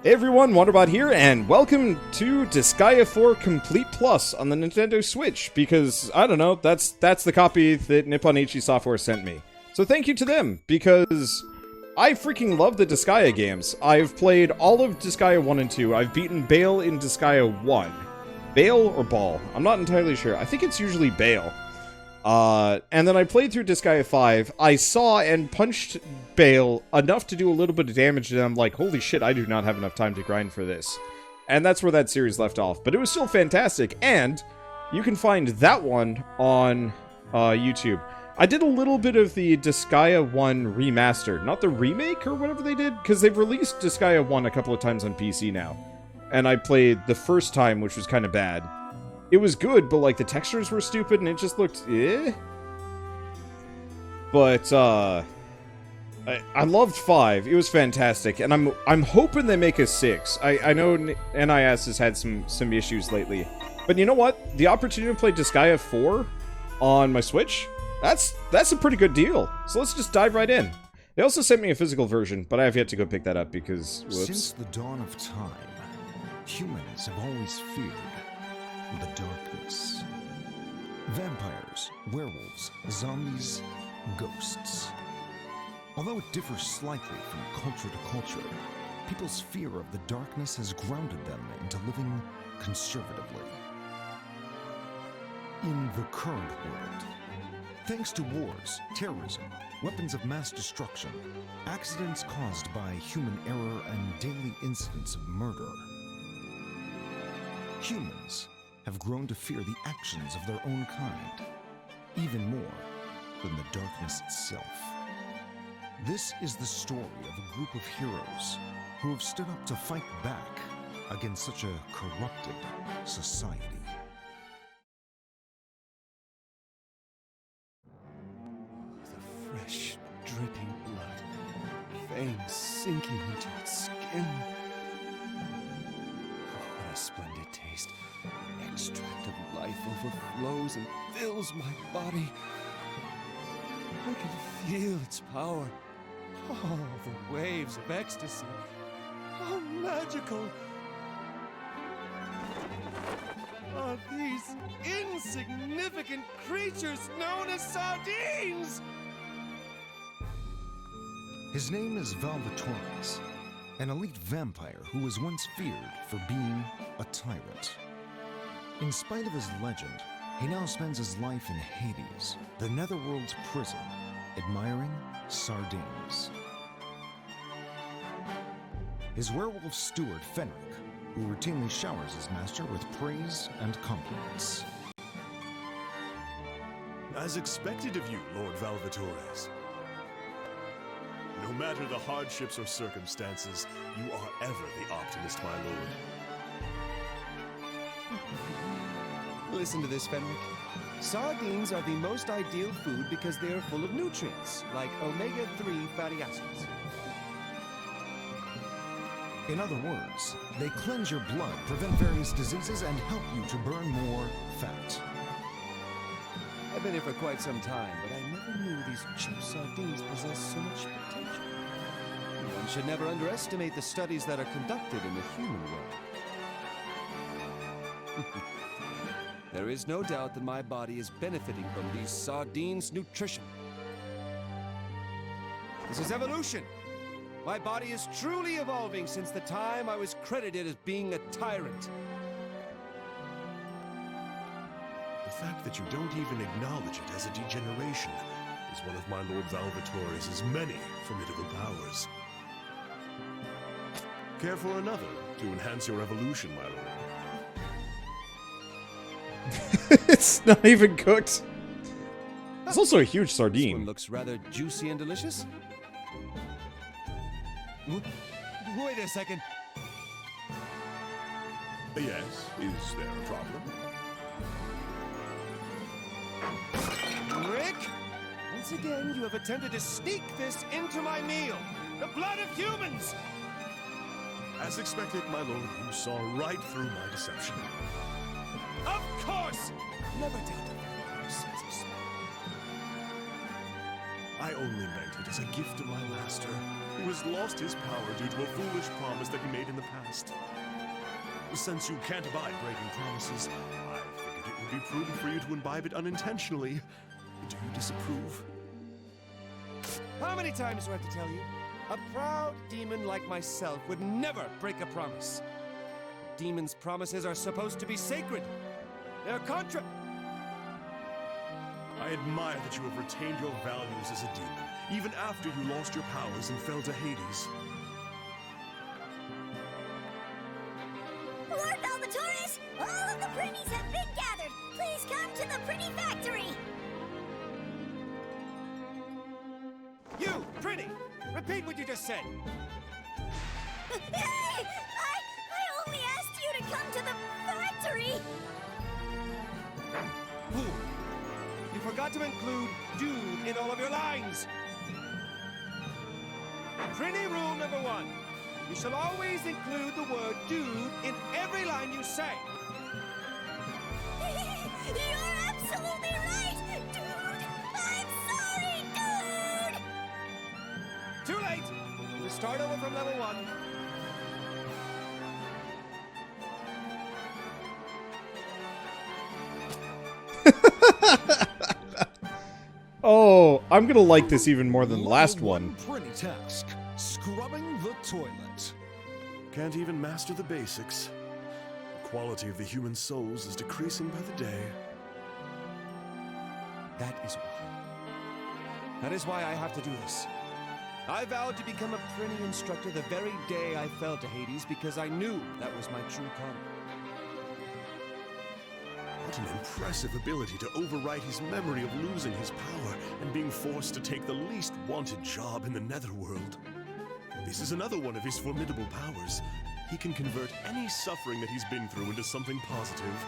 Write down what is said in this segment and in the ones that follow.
Hey everyone, Wanderbot here, and welcome to Disgaea 4 Complete Plus on the Nintendo Switch, because, I don't know, that's the copy that Nippon Ichi Software sent me. So thank you to them, because I freaking love the Disgaea games. I've played all of Disgaea 1 and 2, I've beaten Bale in Disgaea 1. Bale or Ball? I'm not entirely sure. I think it's usually Bale. And then I played through Disgaea 5, I saw and punched Bale enough to do a little bit of damage, and I'm like, holy shit, I do not have enough time to grind for this. And that's where that series left off, but it was still fantastic, and you can find that one on YouTube. I did a little bit of the Disgaea 1 remastered, not the remake or whatever they did, because they've released Disgaea 1 a couple of times on PC now. And I played the first time, which was kind of bad. It was good, but like the textures were stupid and it just looked eh. But I loved 5. It was fantastic, and I'm hoping they make a 6. I know NIS has had some issues lately, but you know what? The opportunity to play Disgaea 4 on my Switch, that's a pretty good deal. So let's just dive right in. They also sent me a physical version, but I have yet to go pick that up because whoops. Since the dawn of time, humans have always feared the darkness. Vampires, werewolves, zombies, ghosts. Although it differs slightly from culture to culture, people's fear of the darkness has grounded them into living conservatively. In the current world, thanks to wars, terrorism, weapons of mass destruction, accidents caused by human error, and daily incidents of murder, humans have grown to fear the actions of their own kind, even more than the darkness itself. This is the story of a group of heroes who have stood up to fight back against such a corrupted society. The fresh, dripping blood, veins sinking into its skin. Oh, what a splendid taste. Extract of life overflows and fills my body. I can feel its power. Oh, the waves of ecstasy. How magical are these insignificant creatures known as sardines? His name is Valvatorez, an elite vampire who was once feared for being a tyrant. In spite of his legend, he now spends his life in Hades, the netherworld's prison, admiring sardines. His werewolf steward, Fenric, who routinely showers his master with praise and compliments. As expected of you, Lord Valvatorez. No matter the hardships or circumstances, you are ever the optimist, my lord. Listen to this, Fenric. Sardines are the most ideal food because they are full of nutrients, like omega-3 fatty acids. In other words, they cleanse your blood, prevent various diseases, and help you to burn more fat. I've been here for quite some time, but I never knew these cheap sardines possess so much potential. One should never underestimate the studies that are conducted in the human world. There is no doubt that my body is benefiting from these sardines' nutrition. This is evolution. My body is truly evolving since the time I was credited as being a tyrant. The fact that you don't even acknowledge it as a degeneration is one of my Lord Valvatorez's many formidable powers. Care for another to enhance your evolution, my lord? It's not even cooked. It's also a huge This one sardine. looks rather juicy and delicious. Wait a second. Yes, is there a problem? Rick? Once again, you have attempted to sneak this into my meal. The blood of humans! As expected, my lord, you saw right through my deception. Of course! Never doubted your sense of smell. I only meant it as a gift to my master, who has lost his power due to a foolish promise that he made in the past. Since you can't abide breaking promises, I figured it would be prudent for you to imbibe it unintentionally. Do you disapprove? How many times do I have to tell you? A proud demon like myself would never break a promise. Demons' promises are supposed to be sacred. They're I admire that you have retained your values as a demon, even after you lost your powers and fell to Hades. Lord Valvatorez, all of the pretties have been gathered. Please come to the pretty factory. You, pretty! Repeat what you just said. Hey! I only asked you to come to the factory. Fool! You forgot to include dude in all of your lines. Pretty rule number 1. You shall always include the word dude in every line you say. You're absolutely right, dude. I'm sorry, dude. Too late! We start over from level 1. Oh, I'm gonna like this even more than the last one. Pretty task. Scrubbing the toilet. Can't even master the basics. The quality of the human souls is decreasing by the day. That is why. That is why I have to do this. I vowed to become a Prinny instructor the very day I fell to Hades because I knew that was my true calling. What an impressive ability to overwrite his memory of losing his power and being forced to take the least wanted job in the netherworld. This is another one of his formidable powers. He can convert any suffering that he's been through into something positive.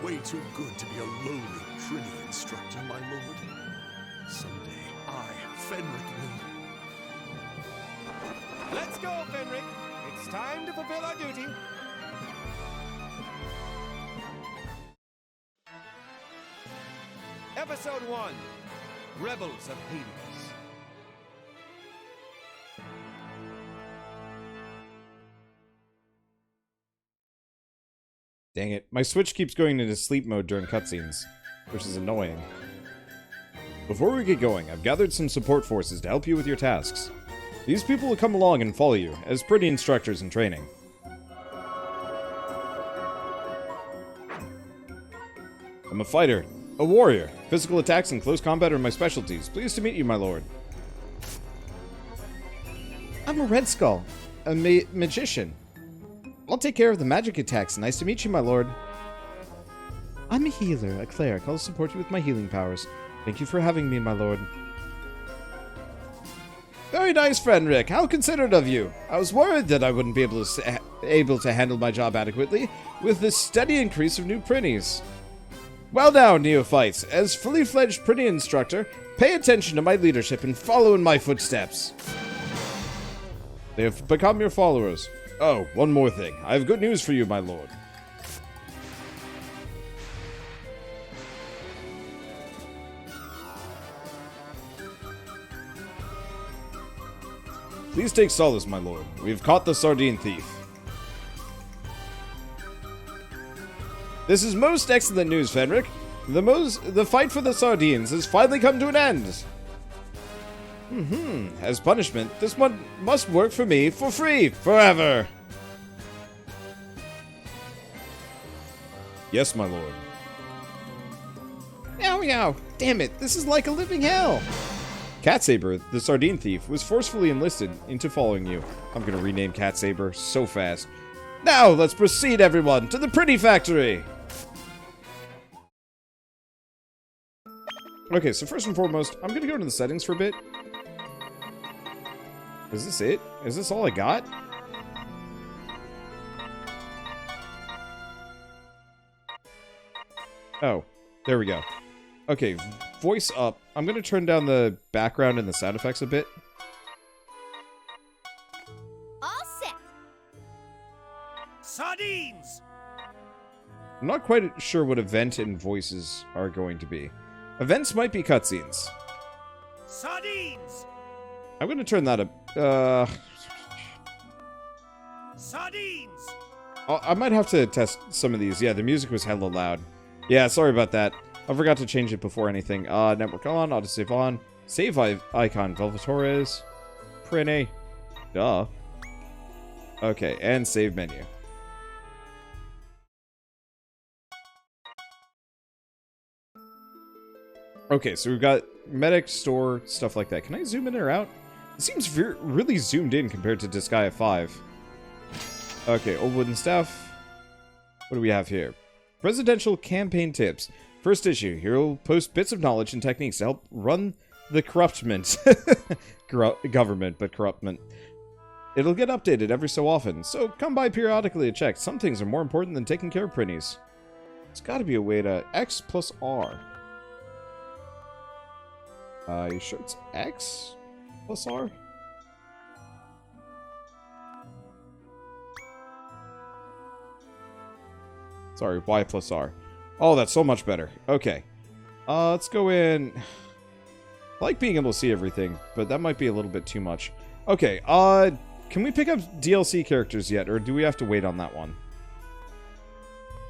You're way too good to be a lowly Trinity instructor, my lord. Someday, I, Fenric, will... Let's go, Fenric! It's time to fulfill our duty. Episode 1. Rebels of Hades. Dang it. My Switch keeps going into sleep mode during cutscenes, which is annoying. Before we get going, I've gathered some support forces to help you with your tasks. These people will come along and follow you, as pretty instructors in training. I'm a fighter, a warrior. Physical attacks and close combat are my specialties. Pleased to meet you, my lord. I'm a Red Skull, a magician. I'll take care of the magic attacks. Nice to meet you, my lord. I'm a healer, a cleric. I'll support you with my healing powers. Thank you for having me, my lord. Very nice, Fenric. How considerate of you. I was worried that I wouldn't be able to handle my job adequately with this steady increase of new prinnies. Well now, neophytes, as fully fledged prinny instructor, pay attention to my leadership and follow in my footsteps. They have become your followers. Oh, one more thing. I have good news for you, my lord. Please take solace, my lord. We have caught the Sardine thief. This is most excellent news, Fenric. The fight for the Sardines has finally come to an end. As punishment, this one must work for me for free, forever. Yes, my lord. Meow meow. Damn it, this is like a living hell. Cat Saber, the Sardine thief, was forcefully enlisted into following you. I'm gonna rename Cat Saber so fast. Now, let's proceed, everyone, to the Pretty Factory! Okay, so first and foremost, I'm gonna go into the settings for a bit. Is this it? Is this all I got? Oh, there we go. Okay, voice up. I'm gonna turn down the background and the sound effects a bit. All set. Sardines! I'm not quite sure what event and voices are going to be. Events might be cutscenes. Sardines! I'm going to turn that up. Sardines! I might have to test some of these. Yeah, the music was hella loud. Yeah, sorry about that. I forgot to change it before anything. Network on, autosave on. Save icon, Valvatorez. Prene. Duh. Okay, and save menu. Okay, so we've got medic, store, stuff like that. Can I zoom in or out? It seems really zoomed in compared to Disgaea 5. Okay, old wooden staff. What do we have here? Presidential campaign tips. First issue. Here we'll post bits of knowledge and techniques to help run the corruptment. Government, but corruptment. It'll get updated every so often, so come by periodically to check. Some things are more important than taking care of printies. There's gotta be a way to X plus R. You sure it's X plus R? Sorry, Y plus R. Oh, that's so much better. Okay. Let's go in. I like being able to see everything, but that might be a little bit too much. Okay, can we pick up DLC characters yet, or do we have to wait on that one?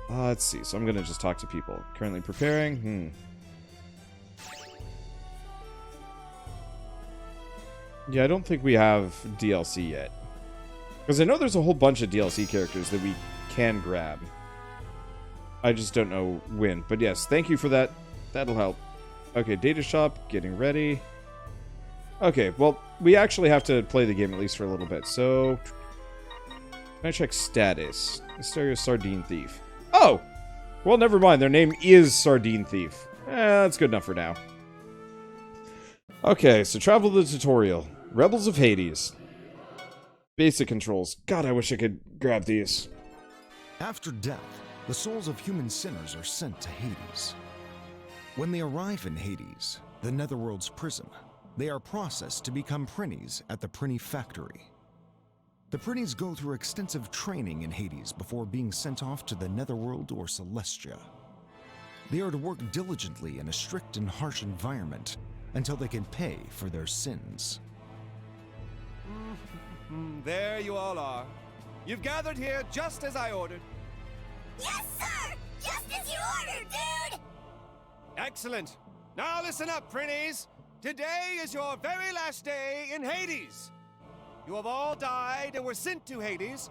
Let's see. So I'm gonna just talk to people. Currently preparing. Yeah, I don't think we have DLC yet. Because I know there's a whole bunch of DLC characters that we can grab. I just don't know when. But yes, thank you for that. That'll help. Okay, data shop, getting ready. Okay, well, we actually have to play the game at least for a little bit. So, can I check status? Stereo Sardine Thief. Oh! Well, never mind. Their name is Sardine Thief. That's good enough for now. Okay, so travel to the tutorial. Rebels of Hades. Basic controls. God, I wish I could grab these. After death, the souls of human sinners are sent to Hades. When they arrive in Hades, the Netherworld's prison, they are processed to become prinnies at the Prinny Factory. The prinnies go through extensive training in Hades before being sent off to the Netherworld or Celestia. They are to work diligently in a strict and harsh environment until they can pay for their sins. There you all are. You've gathered here just as I ordered. Yes, sir! Just as you ordered, dude! Excellent. Now listen up, prinnies. Today is your very last day in Hades. You have all died and were sent to Hades.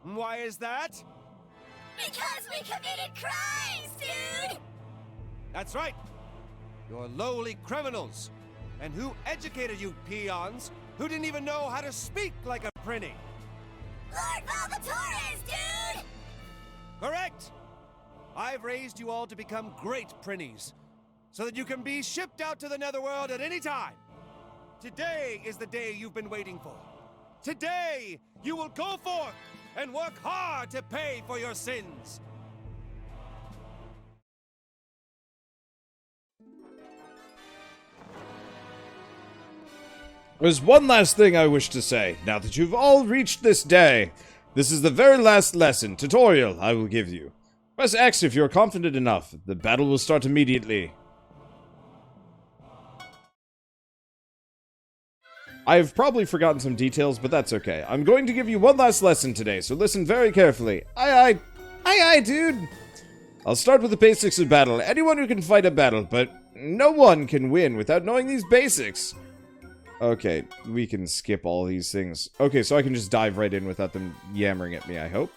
Why is that? Because we committed crimes, dude! That's right. You're lowly criminals. And who educated you peons who didn't even know how to speak like a prinny? Lord Valvatorez, dude! Correct! I've raised you all to become great prinnies, so that you can be shipped out to the Netherworld at any time. Today is the day you've been waiting for. Today, you will go forth and work hard to pay for your sins. There's one last thing I wish to say, now that you've all reached this day. This is the very last tutorial I will give you. Press X if you're confident enough. The battle will start immediately. I've probably forgotten some details, but that's okay. I'm going to give you one last lesson today, so listen very carefully. Aye, dude. I'll start with the basics of battle. Anyone who can fight a battle, but no one can win without knowing these basics. Okay, we can skip all these things. Okay, so I can just dive right in without them yammering at me, I hope.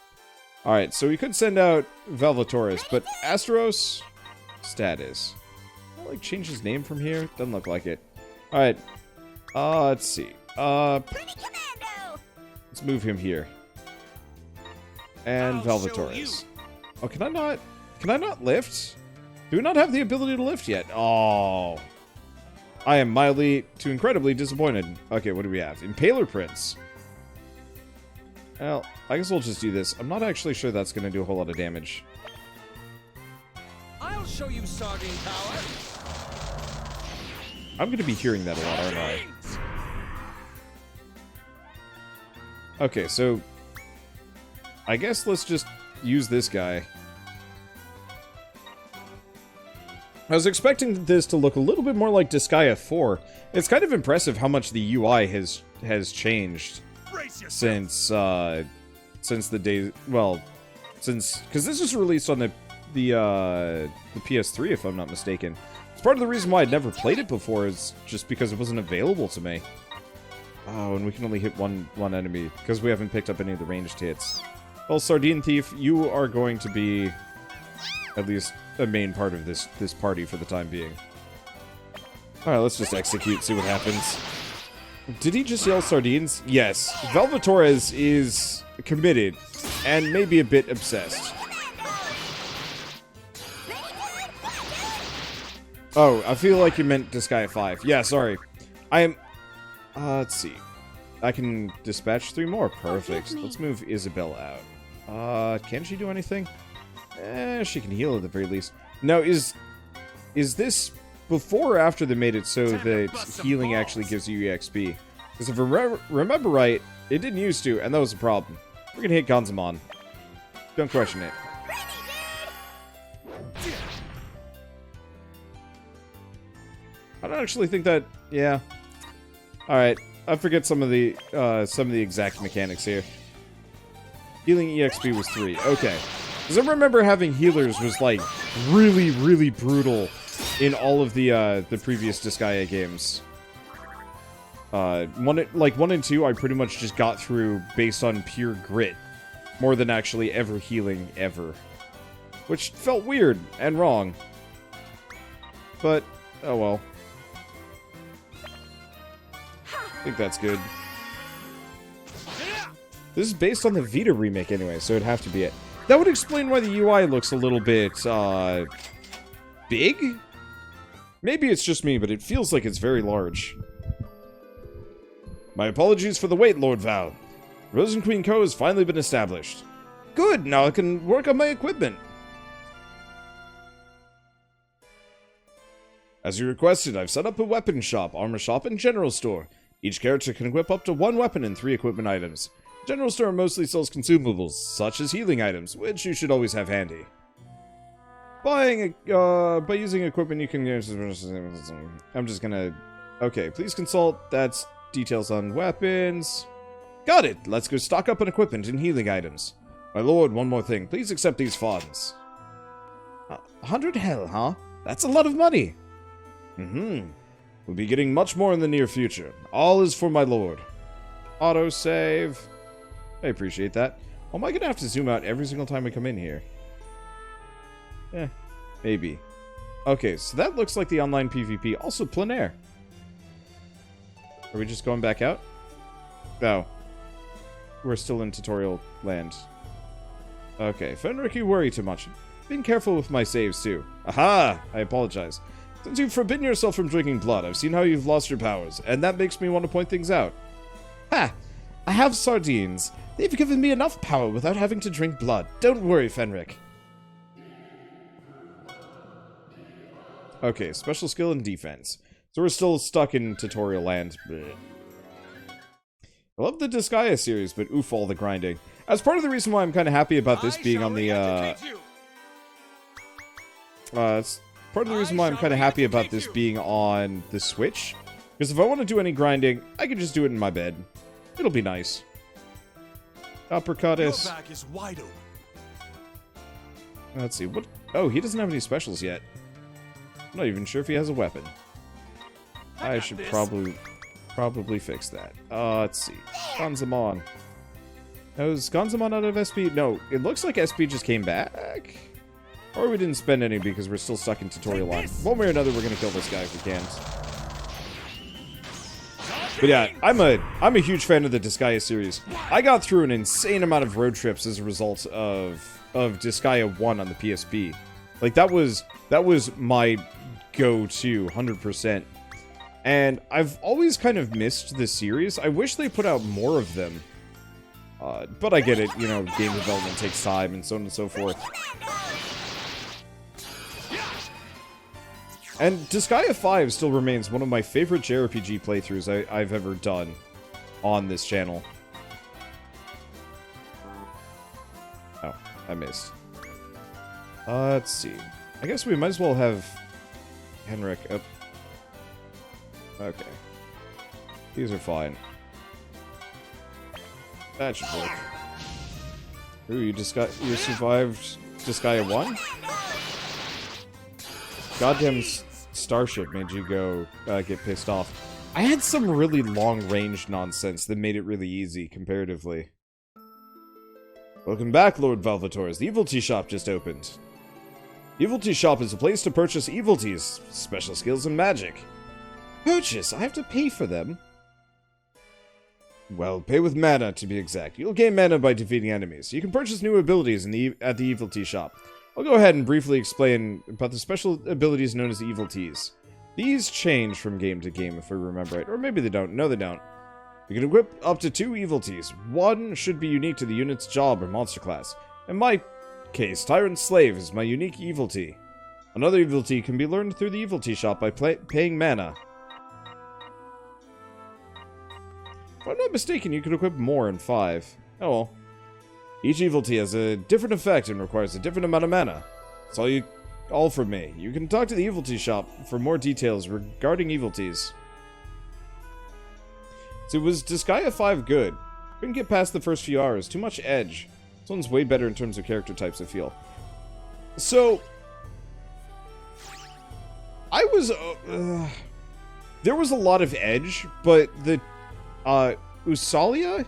Alright, so we could send out Valvatorez, but Asteros? Status. Can I, like, change his name from here? Doesn't look like it. Alright. Let's see. Prinny Commando! Let's move him here. And Valvatorez. Oh, can I not lift? Do we not have the ability to lift yet? Oh. I am mildly to incredibly disappointed. Okay, what do we have? Impaler Prince. Well, I guess we'll just do this. I'm not actually sure that's going to do a whole lot of damage. I'll show you Sardine power. I'm going to be hearing that a lot, aren't I? Okay, so I guess let's just use this guy. I was expecting this to look a little bit more like Disgaea 4. It's kind of impressive how much the UI has changed since the day, well, because this was released on the PS3, if I'm not mistaken. It's part of the reason why I'd never played it before, is just because it wasn't available to me. Oh, and we can only hit one enemy because we haven't picked up any of the ranged hits. Well, Sardine Thief, you are going to be at least a main part of this party for the time being. Alright, let's just execute, see what happens. Did he just yell sardines? Yes. Valvatorez is committed, and maybe a bit obsessed. Oh, I feel like you meant Disgaea 5. Yeah, sorry. I am... let's see. I can dispatch 3 more. Perfect. Let's move Isabel out. Can she do anything? She can heal at the very least. Now, is this before or after they made it so that healing actually gives you EXP? Because if I remember right, it didn't used to, and that was a problem. We're gonna hit Ganzamon. Don't question it. I don't actually think that... Yeah. Alright. I forget some of the exact mechanics here. Healing EXP was 3. Okay. Because I remember having healers was, like, really, really brutal in all of the previous Disgaea games. 1 and 2, I pretty much just got through based on pure grit. More than actually ever healing, ever. Which felt weird and wrong. But, oh well. I think that's good. This is based on the Vita remake anyway, so it'd have to be it. That would explain why the UI looks a little bit, big? Maybe it's just me, but it feels like it's very large. My apologies for the wait, Lord Val. Rose and Queen Co. has finally been established. Good, now I can work on my equipment. As you requested, I've set up a weapon shop, armor shop, and general store. Each character can equip up to 1 weapon and 3 equipment items. General store mostly sells consumables, such as healing items, which you should always have handy. By using equipment you can... I'm just gonna... Okay, please consult. That's details on weapons. Got it! Let's go stock up on equipment and healing items. My lord, one more thing. Please accept these funds. 100 hell, huh? That's a lot of money! We'll be getting much more in the near future. All is for my lord. Autosave. I appreciate that. Oh, am I gonna have to zoom out every single time we come in here? Maybe. Okay, so that looks like the online PvP. Also, plein air. Are we just going back out? No. We're still in tutorial land. Okay, Fenric, you worry too much. Being careful with my saves, too. Aha! I apologize. Since you've forbidden yourself from drinking blood, I've seen how you've lost your powers, and that makes me want to point things out. Ha! I have sardines. They've given me enough power without having to drink blood. Don't worry, Fenric. Okay, special skill and defense. So we're still stuck in tutorial land. Blech. I love the Disgaea series, but oof all the grinding. As part of the reason why I'm kind of happy about this being on the, it's part of the reason why I'm kind of happy about this being on the Switch. Because if I want to do any grinding, I can just do it in my bed. It'll be nice. Uppercuttis. Your back is wide open. Let's see, what... Oh, he doesn't have any specials yet. I'm not even sure if he has a weapon. I should probably fix that. Let's see. Ganzamon. Oh, is Ganzamon out of SP? No, it looks like SP just came back. Or we didn't spend any because we're still stuck in tutorial line. One way or another, we're gonna kill this guy if we can. But yeah, I'm a huge fan of the Disgaea series. I got through an insane amount of road trips as a result of Disgaea 1 on the PSP. Like, that was my go-to, 100%. And I've always kind of missed this series. I wish they put out more of them. But I get it, you know, game development takes time and so on and so forth. And Disgaea 5 still remains one of my favorite JRPG playthroughs I've ever done on this channel. Oh, I missed. Let's see. I guess we might as well have Henrik up. Okay. These are fine. That should work. Ooh, you survived Disgaea 1? Goddamn starship made you go get pissed off. I had some really long-range nonsense that made it really easy, comparatively. Welcome back, Lord Valvatorez. The Evil Tea Shop just opened. Evil Tea Shop is a place to purchase evil teas, special skills, and magic. Purchase? I have to pay for them? Well, pay with mana, to be exact. You'll gain mana by defeating enemies. You can purchase new abilities at the Evil Tea Shop. I'll go ahead and briefly explain about the special abilities known as Evil Teas. These change from game to game, if I remember right. Or maybe they don't. No, they don't. You can equip up to 2 Evil Teas. One should be unique to the unit's job or monster class. In my case, Tyrant Slave is my unique Evil Tea. Another Evil Tea can be learned through the Evil Tea Shop by paying mana. If I'm not mistaken, you can equip more in 5. Oh well. Each Evil Tea has a different effect and requires a different amount of mana. That's all from me. You can talk to the Evil Tea Shop for more details regarding Evil Teas. So was Disgaea 5 good? Couldn't get past the first few hours. Too much edge. This one's way better in terms of character types, I feel. So, I was... there was a lot of edge, but the Usalia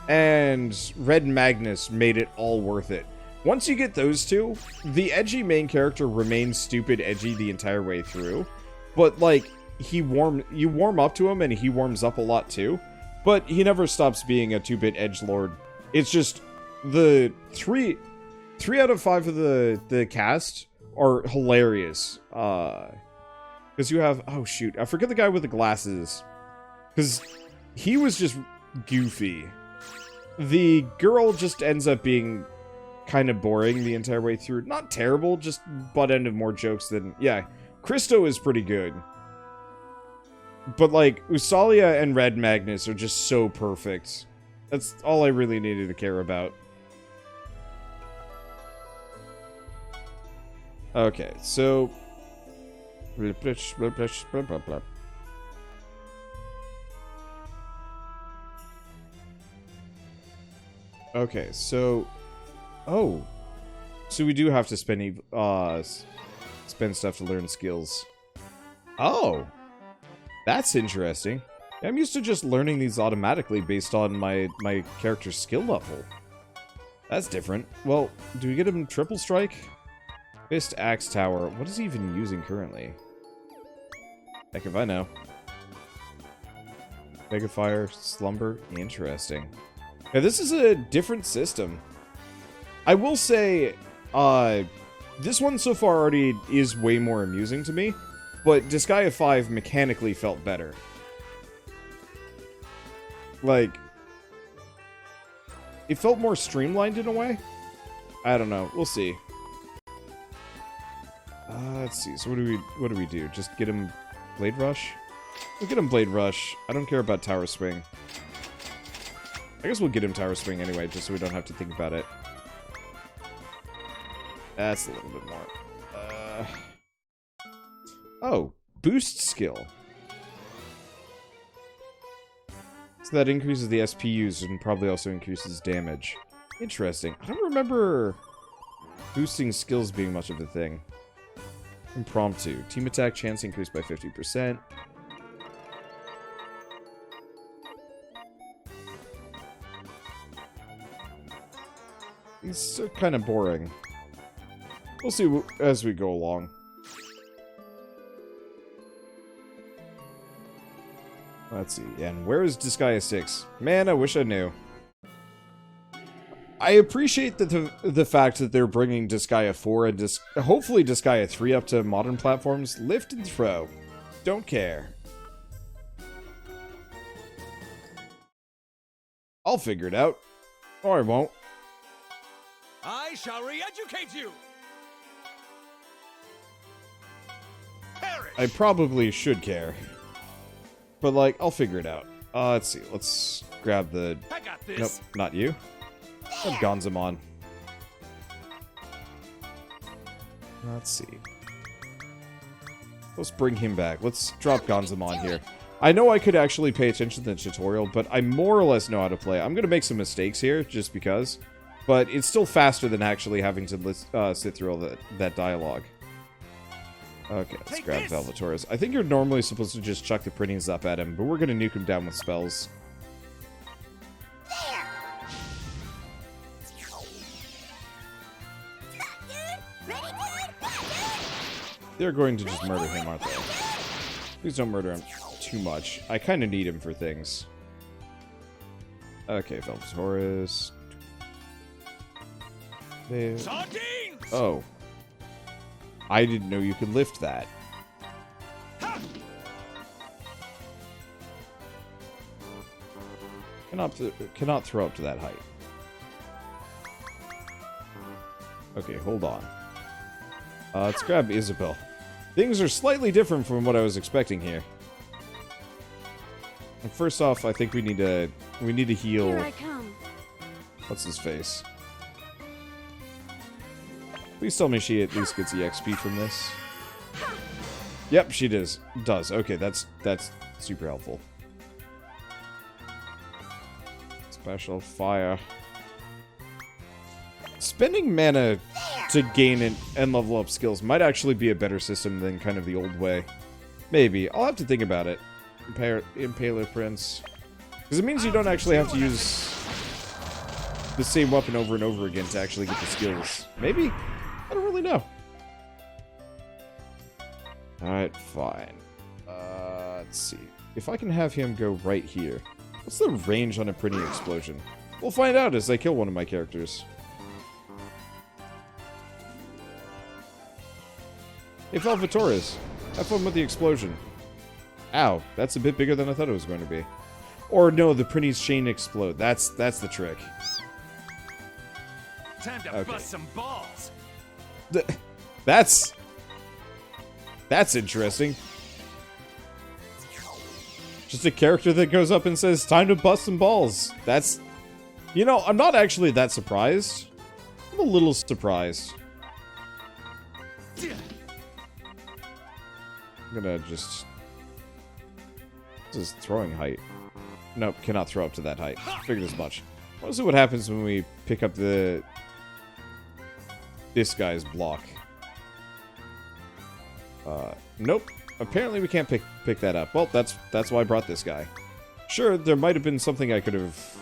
and Red Magnus made it all worth it. Once you get those two, the edgy main character remains stupid edgy the entire way through. But, like, you warm up to him and he warms up a lot too. But he never stops being a 2-bit edgelord. It's just the 3 out of 5 of the cast are hilarious. Because you have, oh shoot, I forget the guy with the glasses. Because he was just goofy. The girl just ends up being kind of boring the entire way through. Not terrible, just butt end of more jokes than... Yeah, Christo is pretty good. But, like, Usalia and Red Magnus are just so perfect. That's all I really needed to care about. Okay, so... Okay, so... Oh. So we do have to spend stuff to learn skills. Oh! That's interesting. I'm used to just learning these automatically based on my character's skill level. That's different. Well, do we get him triple strike? Fist, axe, tower. What is he even using currently? Heck if I know. Mega fire, slumber. Interesting. Yeah, this is a different system. I will say, this one so far already is way more amusing to me. But Disgaea 5 mechanically felt better. Like, it felt more streamlined in a way. I don't know. We'll see. Let's see. So what do we do? Just get him Blade Rush? We'll get him Blade Rush. I don't care about Tower Swing. I guess we'll get him Tower Swing anyway, just so we don't have to think about it. That's a little bit more. Oh, boost skill. So that increases the SP used and probably also increases damage. Interesting. I don't remember boosting skills being much of a thing. Impromptu. Team attack chance increased by 50%. These are kind of boring. We'll see as we go along. Let's see. And where is Disgaea 6? Man, I wish I knew. I appreciate the fact that they're bringing Disgaea 4 and hopefully Disgaea 3 up to modern platforms. Lift and throw. Don't care. I'll figure it out. Or I won't. I shall re-educate you! Perish! I probably should care. But, like, I'll figure it out. Let's see. Let's grab the... I got this! Nope, not you. Grab Gonzamon. Let's see. Let's bring him back. Let's drop Gonzamon here. I know I could actually pay attention to the tutorial, but I more or less know how to play. I'm going to make some mistakes here, just because. But it's still faster than actually having to sit through all that dialogue. Okay, let's grab Valvatorez. I think you're normally supposed to just chuck the printies up at him, but we're going to nuke him down with spells. They're going to just murder him, aren't they? Please don't murder him too much. I kind of need him for things. Okay, Valvatorez. Sardines! Oh. I didn't know you could lift that. Cannot throw up to that height. Okay, hold on. Let's grab Isabel. Things are slightly different from what I was expecting here. And first off, I think we need to heal. Here I come. What's his face? Please tell me she at least gets the XP from this. Yep, she does. Okay, that's super helpful. Special fire. Spending mana to gain and level up skills might actually be a better system than kind of the old way. Maybe. I'll have to think about it. Impaler Prince. Because it means you don't actually have to use the same weapon over and over again to actually get the skills. Maybe? I don't really know. Alright, fine. Let's see. If I can have him go right here. What's the range on a Prinny explosion? We'll find out as I kill one of my characters. Hey, Valvatorez. Have fun with the explosion. Ow, that's a bit bigger than I thought it was going to be. Or no, the Prinny's chain explode. That's the trick. Time to bust some balls. That's interesting. Just a character that goes up and says, time to bust some balls. That's... You know, I'm not actually that surprised. I'm a little surprised. I'm gonna just... This is throwing height. Nope, cannot throw up to that height. Figured as much. Let's see what happens when we pick up this guy's block. Nope. Apparently we can't pick that up. Well, that's why I brought this guy. Sure, there might have been something I could have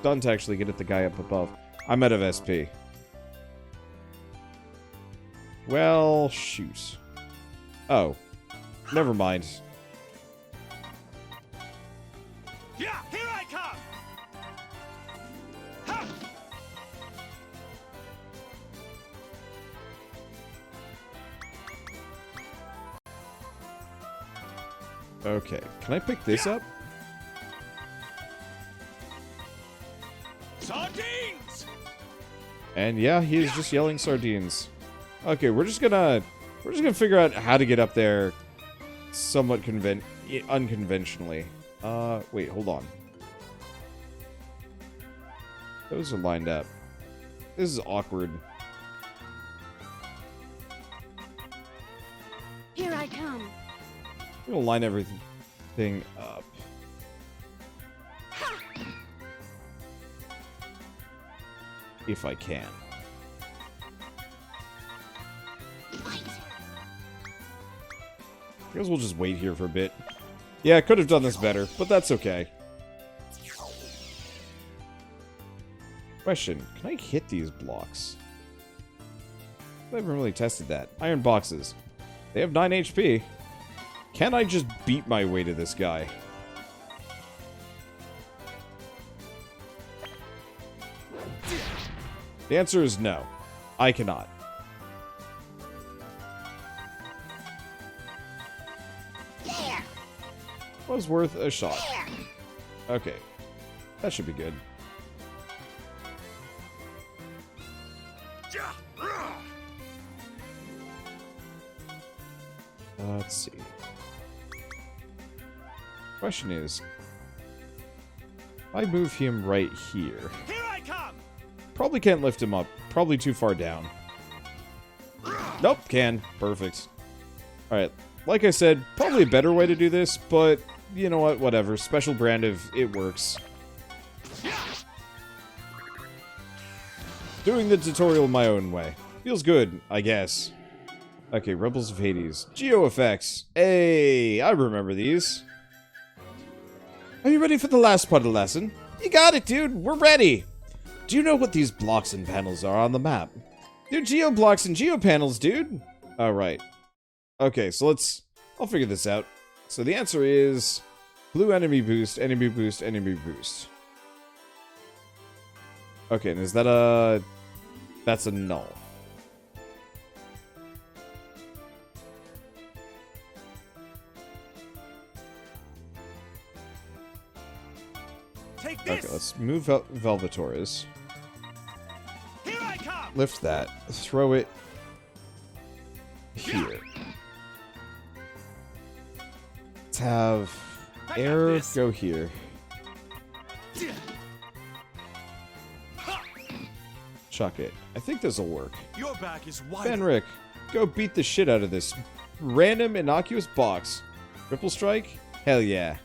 done to actually get at the guy up above. I'm out of SP. Well, shoot. Oh. Never mind. Yeah, here I come. Ha! Okay, can I pick this up? Sardines! And yeah, he is just yelling sardines. Okay, we're just gonna figure out how to get up there somewhat unconventionally. Wait, hold on. Those are lined up. This is awkward. Here I come. I'm gonna line everything up. If I can. I guess we'll just wait here for a bit. Yeah, I could have done this better, but that's okay. Question, can I hit these blocks? I haven't really tested that. Iron boxes. They have 9 HP. Can I just beat my way to this guy? The answer is no. I cannot. Was worth a shot. Okay. That should be good. Let's see. Question is, if I move him right here. Here I come. Probably can't lift him up. Probably too far down. Nope, can. Perfect. Alright, Like I said, probably a better way to do this, but you know what, whatever. Special brand of it works. Doing the tutorial my own way. Feels good, I guess. Okay, Rebels of Hades. Geo effects. Hey, I remember these. Are you ready for the last part of the lesson? You got it, dude. We're ready. Do you know what these blocks and panels are on the map? They're geo blocks and geo panels, dude. Alright. Okay, so I'll figure this out. So the answer is blue enemy boost, enemy boost, enemy boost. Okay, and is that a... That's a null. Take this. Okay, let's move Valvatorez. Here I come. Lift that. Throw it here. Let's have air go here. Chuck it. I think this'll work. Your back is wide. Fenric, go beat the shit out of this random innocuous box. Ripple strike? Hell yeah.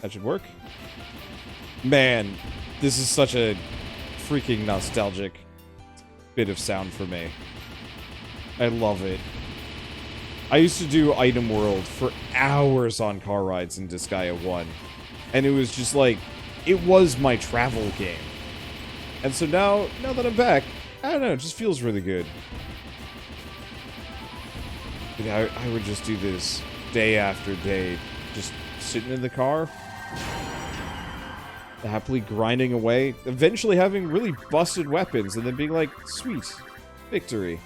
That should work. Man, this is such a freaking nostalgic bit of sound for me. I love it. I used to do Item World for hours on car rides in Disgaea 1. And it was just like, it was my travel game. And so now that I'm back, I don't know, it just feels really good. I would just do this day after day, just sitting in the car, happily grinding away, eventually having really busted weapons, and then being like, sweet, victory.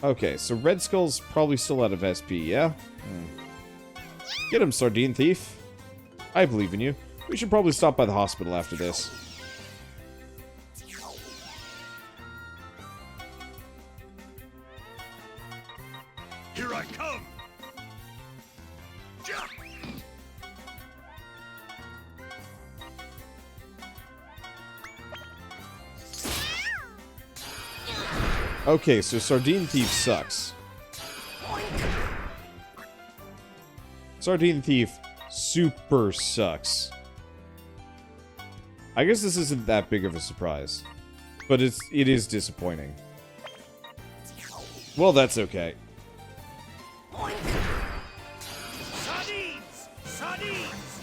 Okay, so Red Skull's probably still out of SP, yeah? Get him, Sardine Thief. I believe in you. We should probably stop by the hospital after this. Here I come! Okay, so Sardine Thief sucks. Sardine Thief super sucks. I guess this isn't that big of a surprise, but it is disappointing. Well, that's okay. Sardines! Sardines!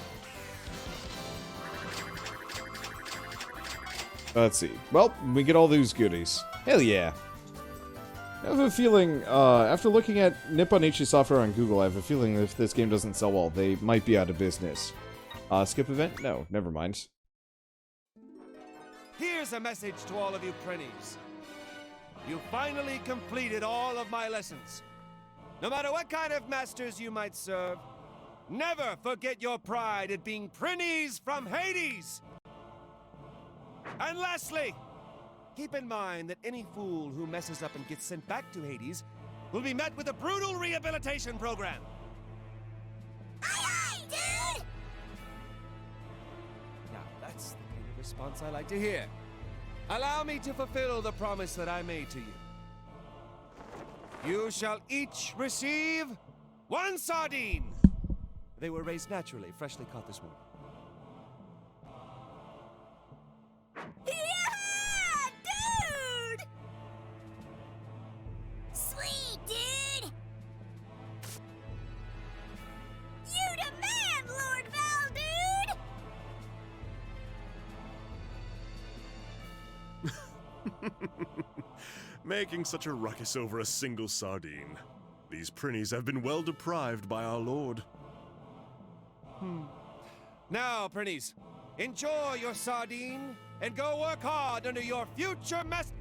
Let's see. Well, we get all those goodies. Hell yeah. I have a feeling, after looking at Nippon Ichi software on Google, I have a feeling if this game doesn't sell well, they might be out of business. Skip event? No, never mind. Here's a message to all of you Prinnies. You finally completed all of my lessons. No matter what kind of masters you might serve, never forget your pride at being Prinnies from Hades! And lastly, keep in mind that any fool who messes up and gets sent back to Hades will be met with a brutal rehabilitation program. Aye, aye, dude! Now, that's the kind of response I like to hear. Allow me to fulfill the promise that I made to you. You shall each receive 1 sardine. They were raised naturally, freshly caught this morning. Yeah, dude! Sweet, dude! You the man, Lord Val, dude! Making such a ruckus over a single sardine. These Prinnies have been well deprived by our lord. Now, Prinnies, enjoy your sardine and go work hard under your future mess.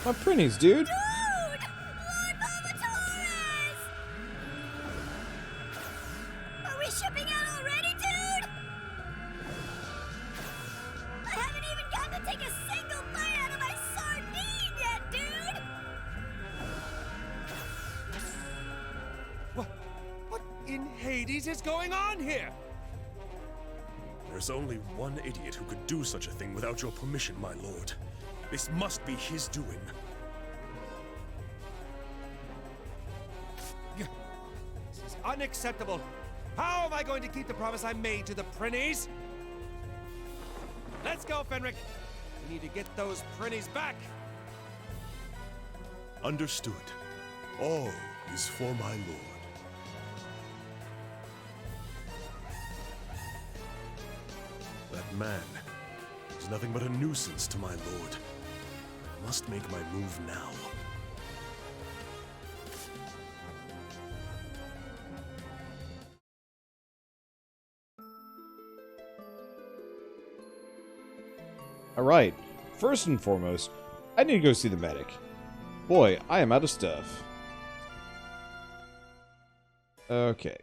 My Prinnies, dude! Dude! Lord Valvatorez! Are we shipping out already, dude? I haven't even gotten to take a single bite out of my sardine yet, dude! What in Hades is going on here? There's only one idiot who could do such a thing without your permission, my lord. This must be his doing. This is unacceptable. How am I going to keep the promise I made to the Prinnies? Let's go, Fenric. We need to get those Prinnies back. Understood. All is for my lord. That man is nothing but a nuisance to my lord. I must make my move now. Alright, first and foremost, I need to go see the medic. Boy, I am out of stuff. Okay,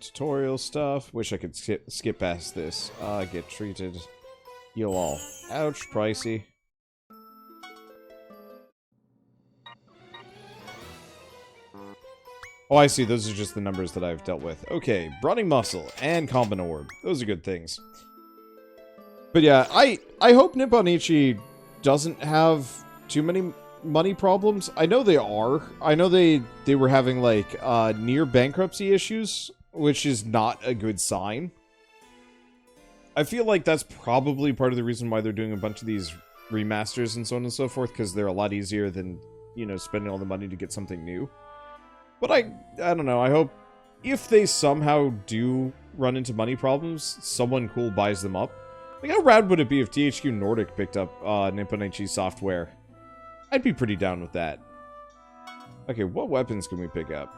tutorial stuff. Wish I could skip past this. Get treated. Heal all. Ouch, pricey. Oh, I see. Those are just the numbers that I've dealt with. Okay, Brawling Muscle and Common Orb. Those are good things. But yeah, I hope Nippon Ichi doesn't have too many money problems. I know they are. I know they were having, like, near bankruptcy issues, which is not a good sign. I feel like that's probably part of the reason why they're doing a bunch of these remasters and so on and so forth, because they're a lot easier than, you know, spending all the money to get something new. But I don't know, I hope if they somehow do run into money problems, someone cool buys them up. Like, how rad would it be if THQ Nordic picked up Nippon Ichi software? I'd be pretty down with that. Okay, what weapons can we pick up?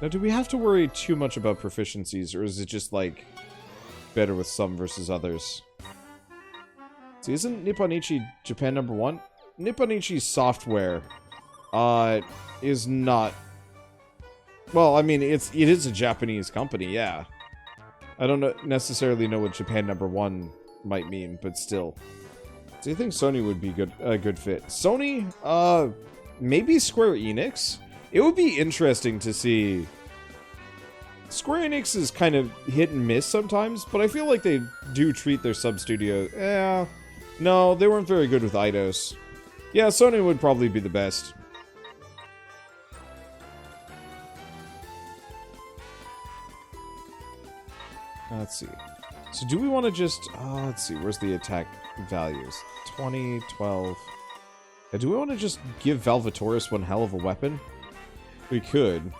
Now, do we have to worry too much about proficiencies, or is it just, like, better with some versus others? See, isn't Nippon Ichi Japan #1? Nippon Ichi software, is not... Well, I mean, it is a Japanese company, yeah. I don't necessarily know what Japan #1 might mean, but still. Do you think Sony would be a good fit? Sony? Maybe Square Enix? It would be interesting to see... Square Enix is kind of hit and miss sometimes, but I feel like they do treat their sub-studio... No, they weren't very good with Eidos. Yeah, Sony would probably be the best. Let's see. So do we want to just... let's see, where's the attack values? 20, 12... do we want to just give Valvatorez one hell of a weapon? We could.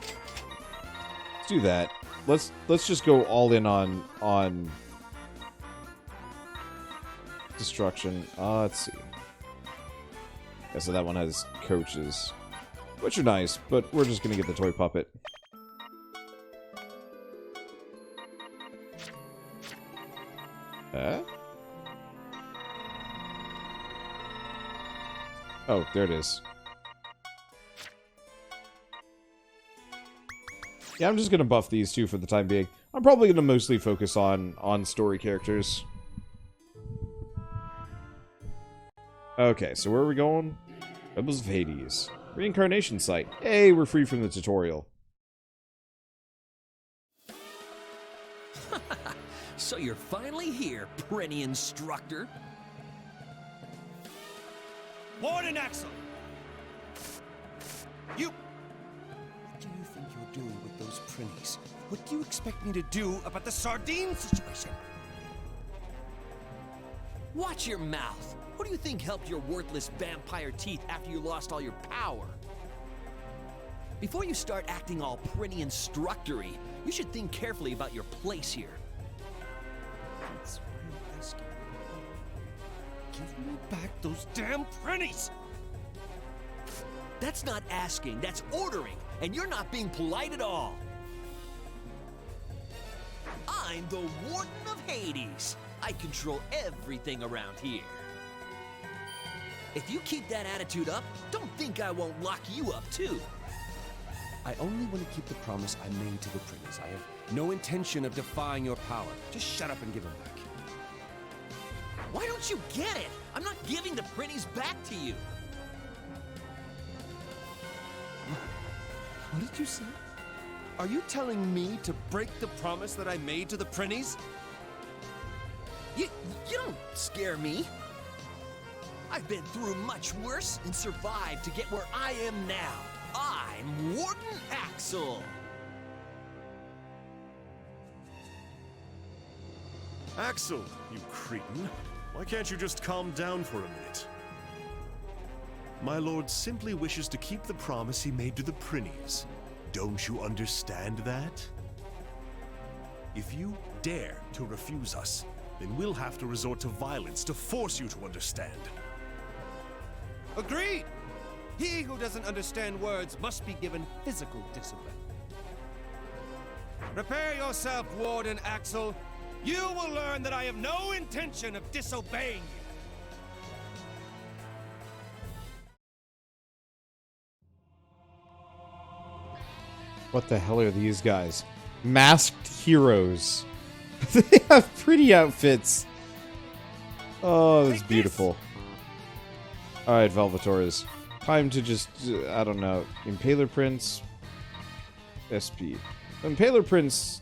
Let's do that. Let's just go all in on destruction. Let's see. Yeah, so that one has coaches, which are nice, but we're just gonna get the toy puppet. Oh, there it is. Yeah, I'm just gonna buff these two for the time being. I'm probably gonna mostly focus on story characters. Okay, so where are we going? Rebels of Hades. Reincarnation site. Hey, we're free from the tutorial. So you're finally here, Prenny Instructor. Warden Axel! You... What do you think you're doing with those Prinnies? What do you expect me to do about the Sardine situation? Watch your mouth. Who do you think helped your worthless vampire teeth after you lost all your power? Before you start acting all Prenny Instructory, you should think carefully about your place here. That's what I'm asking. Give me back those damn Prinnies! That's not asking, that's ordering, and you're not being polite at all. I'm the Warden of Hades. I control everything around here. If you keep that attitude up, don't think I won't lock you up too. I only want to keep the promise I made to the Prinnies. I have no intention of defying your power. Just shut up and give them back. Why don't you get it? I'm not giving the Prinnies back to you. What did you say? Are you telling me to break the promise that I made to the Prinnies? You don't scare me. I've been through much worse and survived to get where I am now. I'm Warden Axel. Axel, you cretin. Why can't you just calm down for a minute? My lord simply wishes to keep the promise he made to the Prinnies. Don't you understand that? If you dare to refuse us, then we'll have to resort to violence to force you to understand. Agreed! He who doesn't understand words must be given physical discipline. Prepare yourself, Warden Axel. You will learn that I have no intention of disobeying you. What the hell are these guys? Masked heroes. They have pretty outfits. Oh, that's beautiful. Alright, Valvatorez. Time to just, I don't know, Impaler Prince. SP. Impaler Prince.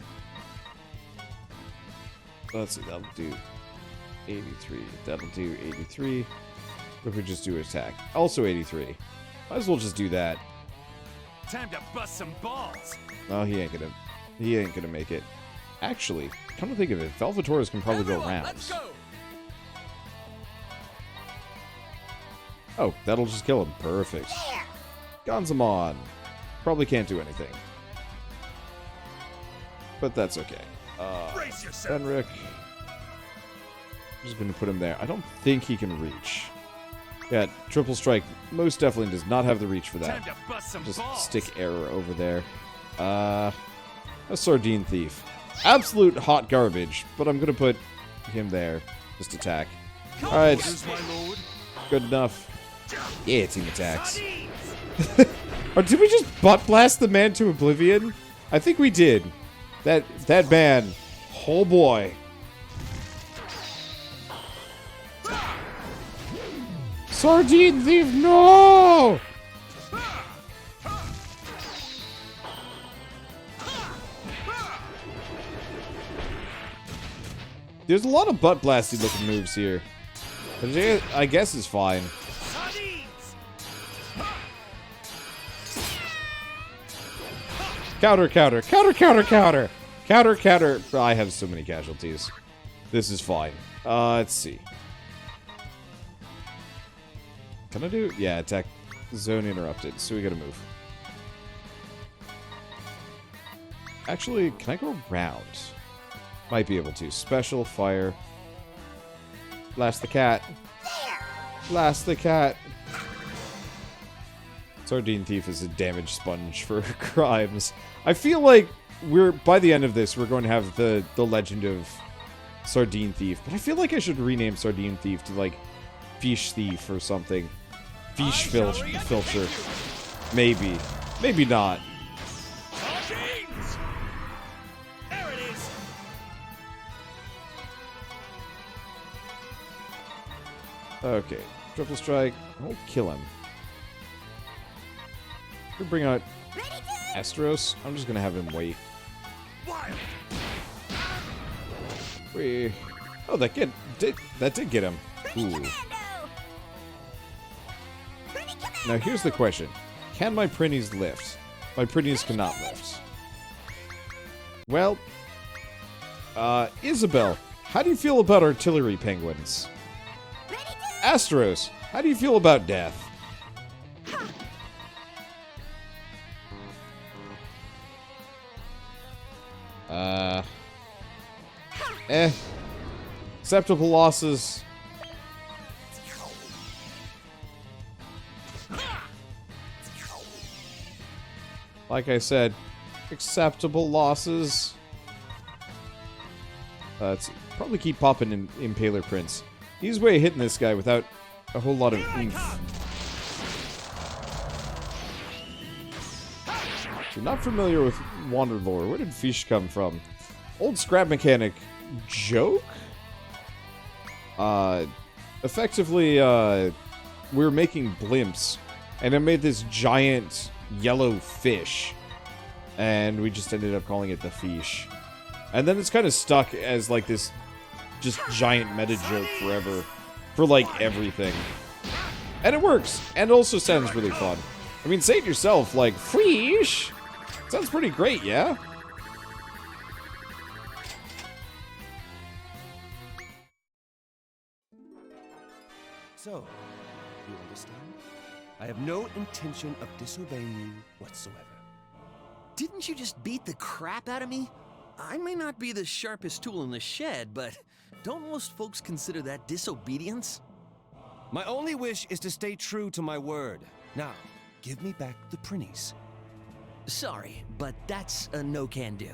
Let's see, that'll do 83. That'll do 83. What if we just do attack? Also 83. Might as well just do that. Time to bust some balls. Oh, he ain't gonna make it. Actually, come to think of it, Valvatorez can probably go rounds. Let's go. Oh, that'll just kill him. Perfect. Gonzamon. Probably can't do anything. But that's okay. Brace yourself. Fenric. I'm just gonna put him there. I don't think he can reach. Yeah, Triple Strike most definitely does not have the reach for that. Time to bust some Just balls. stick error over there. A Sardine Thief. Absolute hot garbage, but I'm gonna put him there. Just attack. Alright, Orders, my lord. good enough. Yeah, team attacks. Or did we just butt blast the man to oblivion? I think we did. That man. Oh boy. Sardine Thief, no! There's a lot of butt blasty looking moves here. Which I guess is fine. Counter, counter, counter, counter, counter! Counter, counter. I have so many casualties. This is fine. Let's see. Can I do? Yeah, attack. Zone interrupted, so we gotta move. Actually, can I go round? Might be able to. Special, fire. Blast the cat. Blast the cat. Sardine Thief is a damage sponge for crimes. I feel like by the end of this, we're going to have the legend of Sardine Thief. But I feel like I should rename Sardine Thief to, like, Fish Thief or something. Fish Filcher. Maybe. Maybe not. There it is. Okay. Triple strike. I'll kill him. We bring out Estros. I'm just gonna have him wait. Oh, that did get him. Ooh. Now here's the question: can my Prinnies lift? My Prinnies cannot lift. Well, Isabel, how do you feel about artillery penguins? Astros, how do you feel about death? Acceptable losses. Like I said, acceptable losses. Let's probably keep popping in Impaler Prince. He's way hitting this guy without a whole lot of oomph. If you're not familiar with Wanderlore, where did Fish come from? Old scrap mechanic joke? effectively, we were making blimps, and it made this giant yellow fish, and we just ended up calling it the fish. And then it's kind of stuck as, like, this just giant meta joke forever, for, like, everything. And it works, and it also sounds really fun. I mean, say it yourself, like, fish! Sounds pretty great, yeah? So, you understand? I have no intention of disobeying you whatsoever. Didn't you just beat the crap out of me? I may not be the sharpest tool in the shed, but don't most folks consider that disobedience? My only wish is to stay true to my word. Now, give me back the prinnies. Sorry, but that's a no-can-do.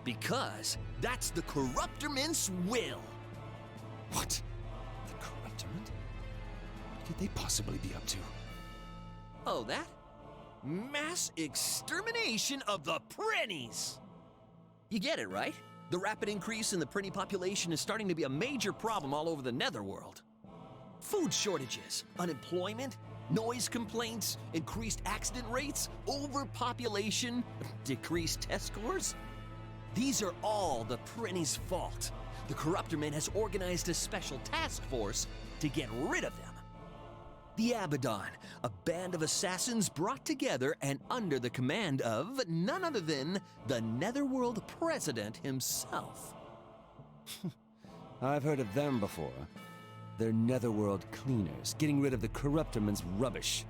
Because that's the Corruptorment's will. What? The Corruptorment? What could they possibly be up to? Oh, that? Mass extermination of the Prinnies! You get it, right? The rapid increase in the Prinny population is starting to be a major problem all over the Netherworld. Food shortages, unemployment, noise complaints, increased accident rates, overpopulation, decreased test scores. These are all the Prinny's fault. The Corruptorment has organized a special task force to get rid of them. The Abaddon, a band of assassins brought together and under the command of none other than the Netherworld President himself. I've heard of them before. They're Netherworld cleaners, getting rid of the Corruptorment's rubbish.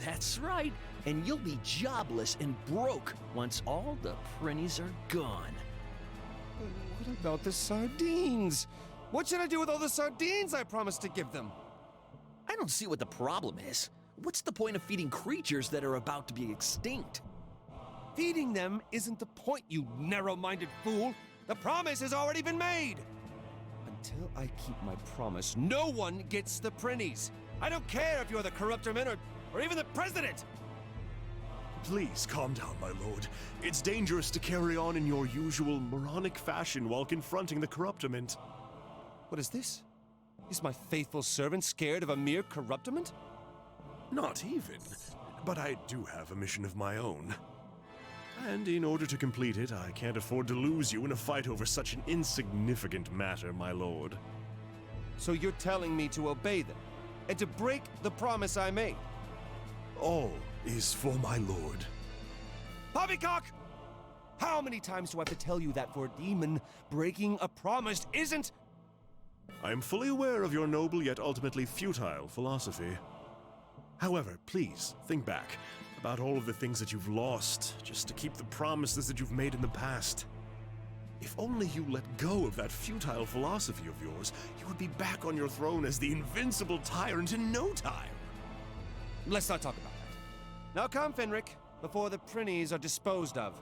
That's right, and you'll be jobless and broke once all the Prinnies are gone. But what about the sardines? What should I do with all the sardines I promised to give them? I don't see what the problem is. What's the point of feeding creatures that are about to be extinct? Feeding them isn't the point, you narrow-minded fool! The promise has already been made! Until I keep my promise, no one gets the Prinnies! I don't care if you're the Corruptorment or even the President! Please calm down, my lord. It's dangerous to carry on in your usual moronic fashion while confronting the Corruptorment. What is this? Is my faithful servant scared of a mere Corruptorment? Not even. But I do have a mission of my own. And in order to complete it, I can't afford to lose you in a fight over such an insignificant matter, my lord. So you're telling me to obey them, and to break the promise I made? All is for my lord. Poppycock! How many times do I have to tell you that for a demon, breaking a promise isn't... I am fully aware of your noble yet ultimately futile philosophy. However, please think back about all of the things that you've lost just to keep the promises that you've made in the past. If only you let go of that futile philosophy of yours, you would be back on your throne as the invincible tyrant in no time. Let's not talk about that. Now come, Fenric, before the Prinnies are disposed of.